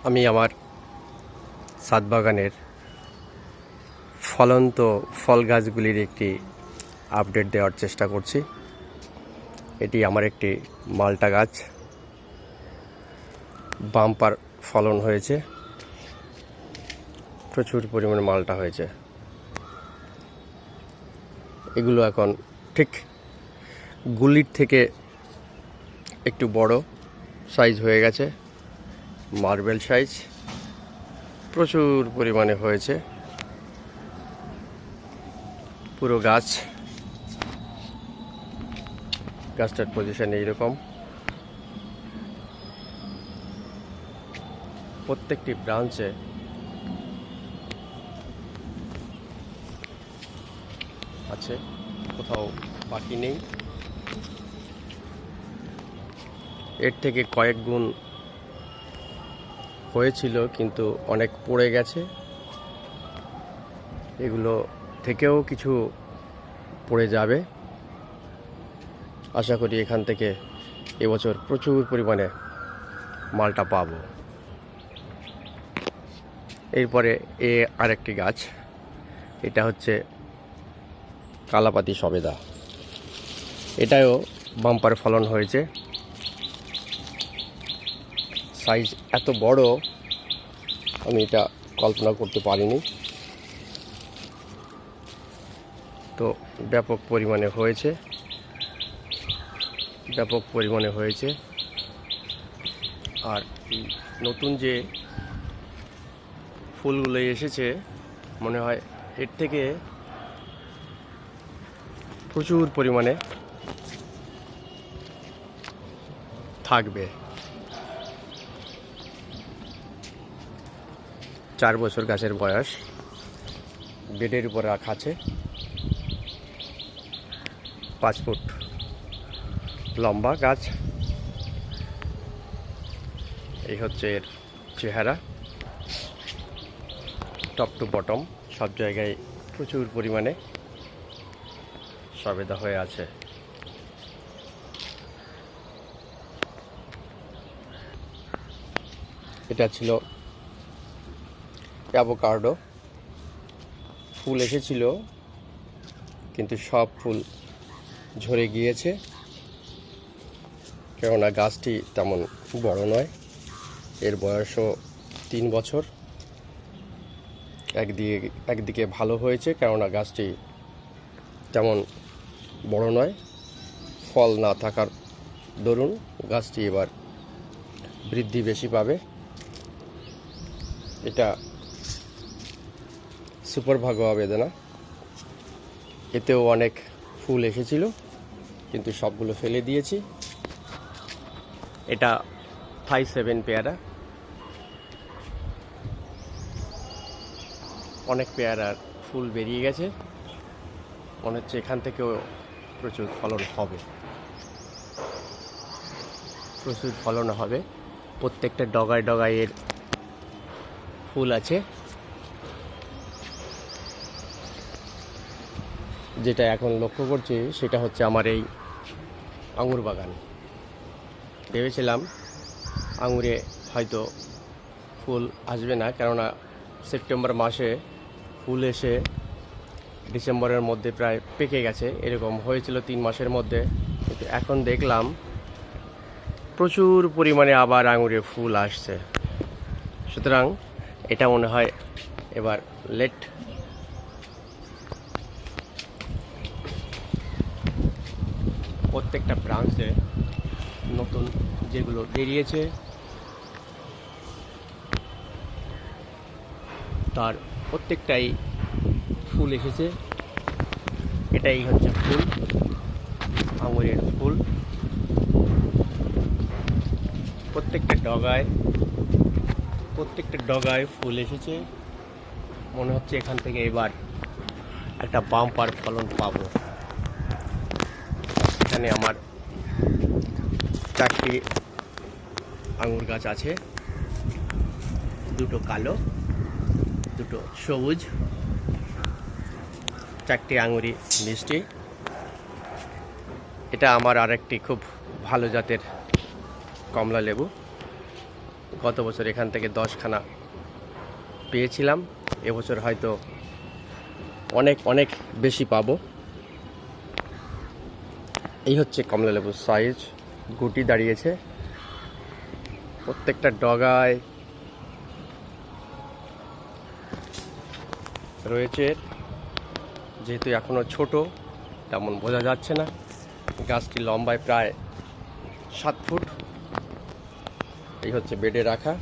আমি আমার ছাদ বাগানের ফলন্ত ফল গাছগুলির একটি আপডেট দেওয়ার চেষ্টা করছি। এটি আমার একটি মালটা গাছ, বাম্পার ফলন হয়েছে, প্রচুর পরিমাণে মালটা হয়েছে। এগুলো এখন ঠিক গুলির থেকে একটু বড় সাইজ হয়ে গেছে, মার্বেল সাইজ, প্রচুর পরিমাণে হয়েছে। পুরো গাছটার পজিশন এইরকম। প্রত্যেকটি ব্রাঞ্চে আছে, কোথাও বাকি নেই। এর থেকে কয়েক গুণ হয়েছিল, কিন্তু অনেক পড়ে গেছে। এগুলো থেকেও কিছু পড়ে যাবে। আশা করি এখান থেকে এবছর প্রচুর পরিমাণে মালটা পাবো। এরপরে আরেকটি গাছ, এটা হচ্ছে কালাপাতি সবেদা। এটাও বাম্পার ফলন হয়েছে। সাইজ এত বড় আমি এটা কল্পনা করতে পারিনি। তো ব্যাপক পরিমাণে হয়েছে। আর এই নতুন যে ফুলগুলো এসেছে, মনে হয় এর থেকে প্রচুর পরিমাণে থাকবে। 4 বছর গাছের বয়স, বেডের উপর রাখা আছে। 5 ফুট লম্বা গাছ। এই হচ্ছে এর চেহারা, টপ টু বটম সব জায়গায় প্রচুর পরিমাণে সবেদা হয়ে আছে। এটা ছিল অ্যাভোকাডো। ফুল এসেছিল, কিন্তু সব ফুল ঝরে গিয়েছে, কেননা গাছটি তেমন বড় নয়। এর বয়সও 3 বছর। একদিকে ভালো হয়েছে, কেননা গাছটি তেমন বড় নয়। ফল না থাকার দরুন গাছটি এবার বৃদ্ধি বেশি পাবে। এটা সুপার ভাগোয়া বেদানা। এতেও অনেক ফুল এসেছিল, কিন্তু সবগুলো ফেলে দিয়েছি। এটা 5-7 পেয়ারা। অনেক পেয়ারার ফুল বেরিয়ে গেছে, মনে হচ্ছে এখান থেকেও প্রচুর ফলন হবে। প্রত্যেকটা ডগায় এর ফুল আছে। যেটা এখন লক্ষ্য করছি সেটা হচ্ছে আমার এই আঙুর বাগান। ভেবেছিলাম আঙুরে হয়তো ফুল আসবে না, কেননা সেপ্টেম্বর মাসে ফুল এসে ডিসেম্বরের মধ্যে প্রায় পেকে গেছে। এরকম হয়েছিল 3 মাসের মধ্যে, কিন্তু এখন দেখলাম প্রচুর পরিমাণে আবার আঙুরে ফুল আসছে। সুতরাং এটা মনে হয় এবার লেট। প্রত্যেকটা ব্রাঞ্চে নতুন যেগুলো বেরিয়েছে তার প্রত্যেকটাই ফুল এসেছে। এটাই হচ্ছে ফুল, আঙুরের ফুল। প্রত্যেকটা ডগায় ফুল এসেছে। মনে হচ্ছে এখান থেকে এবার একটা বাম্পার ফলন পাবো। এখানে আমার 4টি আঙুর গাছ আছে, 2টো কালো, 2টো সবুজ। 4টি আঙুরই মিষ্টি। এটা আমার আরেকটি খুব ভালো জাতের কমলা লেবু। গত বছর এখান থেকে 10খানা পেয়েছিলাম, এবছর হয়তো অনেক অনেক বেশি পাবো। এই হচ্ছে কমলালেবুর সাইজ, গুটি দাঁড়িয়েছে প্রত্যেকটা ডগায় রয়েছে। যেহেতু এখনো ছোট তেমন বোঝা যাচ্ছে না। গাছটি লম্বায় প্রায় 7 ফুট। এই হচ্ছে বেডে রাখা।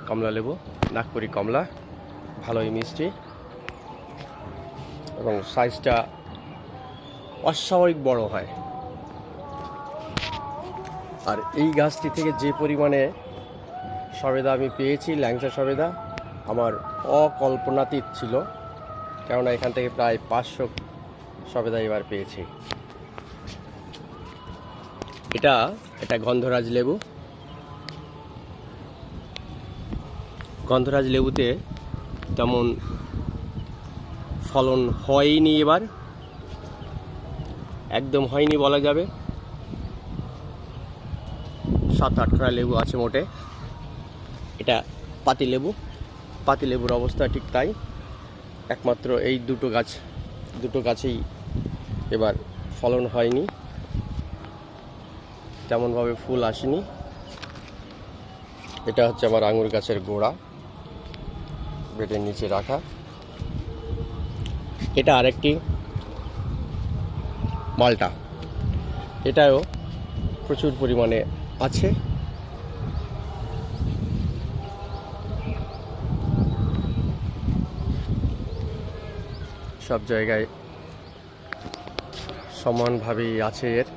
কমলালেবু, নাগপুরি কমলা, ভালোই মিষ্টি এবং সাইজটা অস্বাভাবিক বড় হয়। আর এই গাছটি থেকে যে পরিমাণে সবেদা আমি পেয়েছি, ল্যাংচা সবেদা, আমার অকল্পনাতীত ছিল। কেননা এখান থেকে প্রায় 500 সবেদা এবার পেয়েছি। এটা গন্ধরাজ লেবু। গন্ধরাজ লেবুতে তেমন ফলন হয়নি এবার, একদম হয়নি বলা যাবে। 7-8খানা লেবু আছে মোটে। এটা পাতিলেবু। পাতিলেবুর অবস্থা ঠিক তাই। একমাত্র এই দুটো গাছেই এবার ফলন হয়নি, তেমনভাবে ফুল আসেনি। এটা হচ্ছে আমার আঙুর গাছের গোড়া, বেডের নিচে রাখা। এটা আরেকটি মালটা, এটাও প্রচুর পরিমাণে আছে। সব জায়গায় সমানভাবেই আছে এর।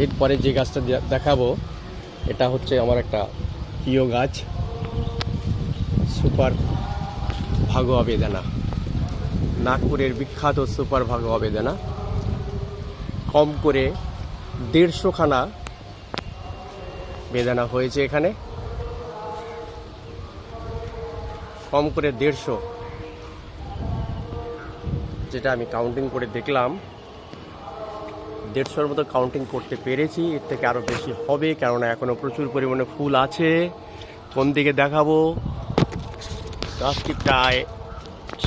এরপরে যে গাছটা দেখাবো এটা হচ্ছে আমার একটা প্রিয় গাছ, সুপার ভাগোয়া বেদানা। নাগপুরের বিখ্যাত সুপার ভাগোয়া বেদানা। কম করে 150খানা বেদানা হয়েছে এখানে, কম করে 150, যেটা আমি কাউন্টিং করে দেখলাম। 150-র মতো কাউন্টিং করতে পেরেছি। এর থেকে আরও বেশি হবে, কেননা এখনও প্রচুর পরিমাণে ফুল আছে। কোন দিকে দেখাবো? গাছটি প্রায়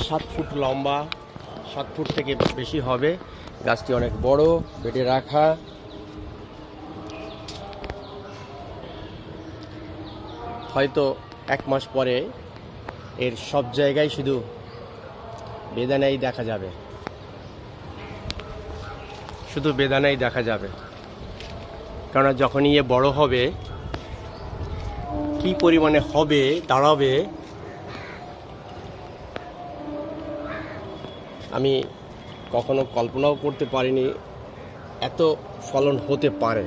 7 ফুট লম্বা, 7 ফুট থেকে বেশি হবে। গাছটি অনেক বড়, বেডে রাখা। হয়তো 1 মাস পরে এর সব জায়গায় শুধু বেদানাই দেখা যাবে, শুধু বেদানাই দেখা যাবে। কেননা যখনই এ বড় হবে, কি পরিমাণে হবে দাঁড়াবে আমি কখনো কল্পনাও করতে পারিনি এত ফলন হতে পারে।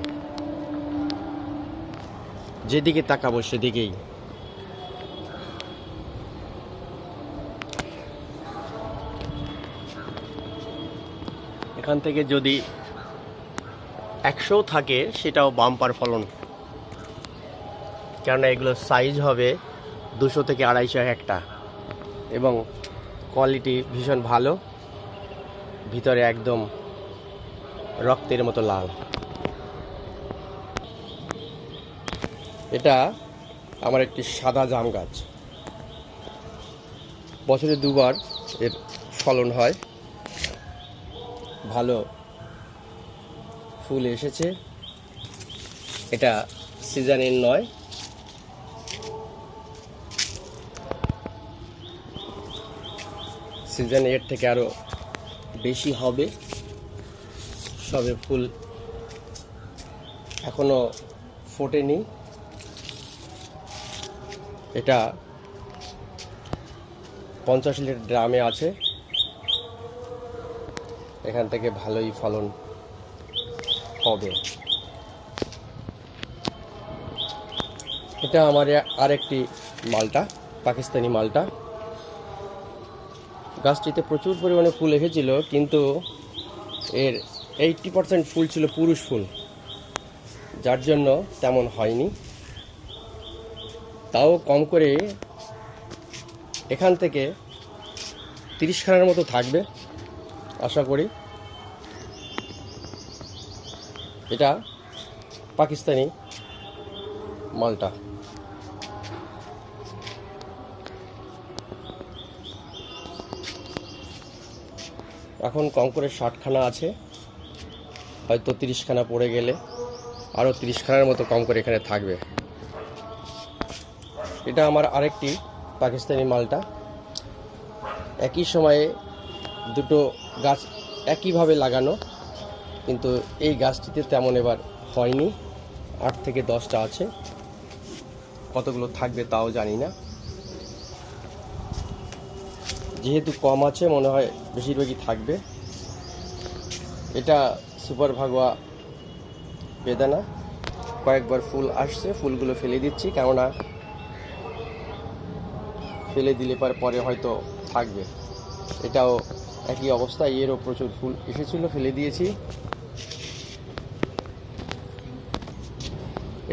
যেদিকে তাকাবো সেদিকেই। এখান থেকে যদি 100 থাকে সেটাও বাম্পার ফলন, কেননা এগুলোর সাইজ হবে 200 থেকে 250 একটা এবং কোয়ালিটি ভীষণ ভালো। ভিতরে একদম রক্তের মতো লাল। এটা আমার একটি সাদা জাম গাছ। বছরে 2বার এর ফলন হয়। ভালো ফুল এসেছে। এটা সিজনের নয়, সিজন এর থেকে আরো বেশি হবে। সবে ফুল এখনো ফোটেনি। এটা 50 লিটার ড্রামে আছে। এখান থেকে ভালোই ফলন হবে। এটা আমার আরেকটি মালটা, পাকিস্তানি মালটা। গাছটিতে প্রচুর পরিমাণে ফুল এসেছিল, কিন্তু এর 80% ফুল ছিল পুরুষ ফুল, যার জন্য তেমন হয়নি। তাও কম করে এখান থেকে 30 খানার মতো থাকবে আশা করি। এটা পাকিস্তানি মালটা। এখন কঙ্করের 60 খানা আছে, হয়তো 30 খানা পড়ে গেলে আরও 30 খানার মতো কঙ্কর এখানে থাকবে। এটা আমার আরেকটি পাকিস্তানি মালটা। একই সময়ে দুটো গাছ একইভাবে লাগানো, কিন্তু এই গাছটিতে তেমন এবার হয়নি। 8 থেকে 10টা আছে, কতগুলো থাকবে তাও জানি না। যেহেতু কম আছে মনে হয় বেশিরভাগই থাকবে। এটা সুপার ভাগোয়া বেদানা। কয়েকবার ফুল আসছে, ফুলগুলো ফেলে দিচ্ছি, কেননা ফেলে দিলে পরে হয়তো থাকবে। এটাও একই অবস্থা, এরও প্রচুর ফুল এসেছিল, ফেলে দিয়েছি।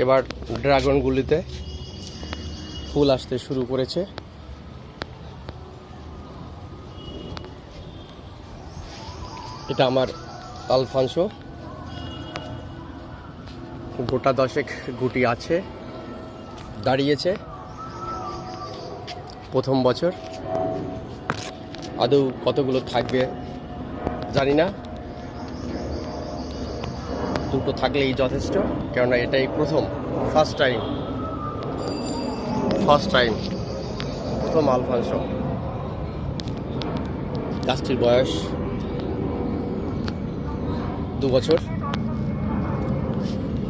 এবার ড্রাগনগুলিতে ফুল আসতে শুরু করেছে। এটা আমার আলফানসো, গোটা 10 গুটি আছে, দাঁড়িয়েছে প্রথম বছর। আদৌ কতগুলো থাকবে জানি না, দুটো থাকলেই যথেষ্ট, কেননা এটাই ফার্স্ট টাইম প্রথম আলফানসো। গাছটির বয়স 2 বছর।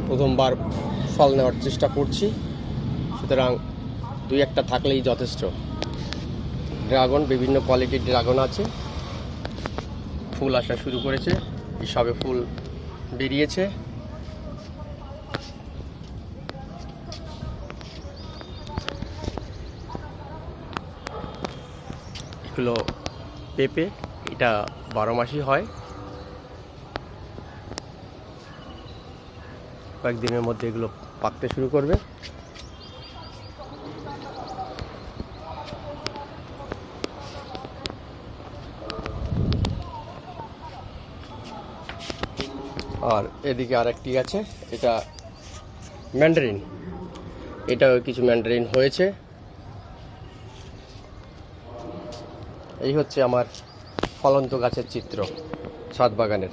প্রথমবার ফল নেওয়ার চেষ্টা করছি, সুতরাং 2-1টা থাকলেই যথেষ্ট। ড্রাগন, বিভিন্ন কোয়ালিটির ড্রাগন আছে, ফুল আসা শুরু করেছে, সবে ফুল বেরিয়েছে। এগুলো পেঁপে, এটা 12 মাসই হয়। কয়েকদিনের মধ্যে এগুলো পাকতে শুরু করবে। আর এদিকে আরেকটি আছে, এটা ম্যান্ডারিন। এটাও কিছু ম্যান্ডারিন হয়েছে। এই হচ্ছে আমার ফলন্ত গাছের চিত্র ছাদ বাগানের।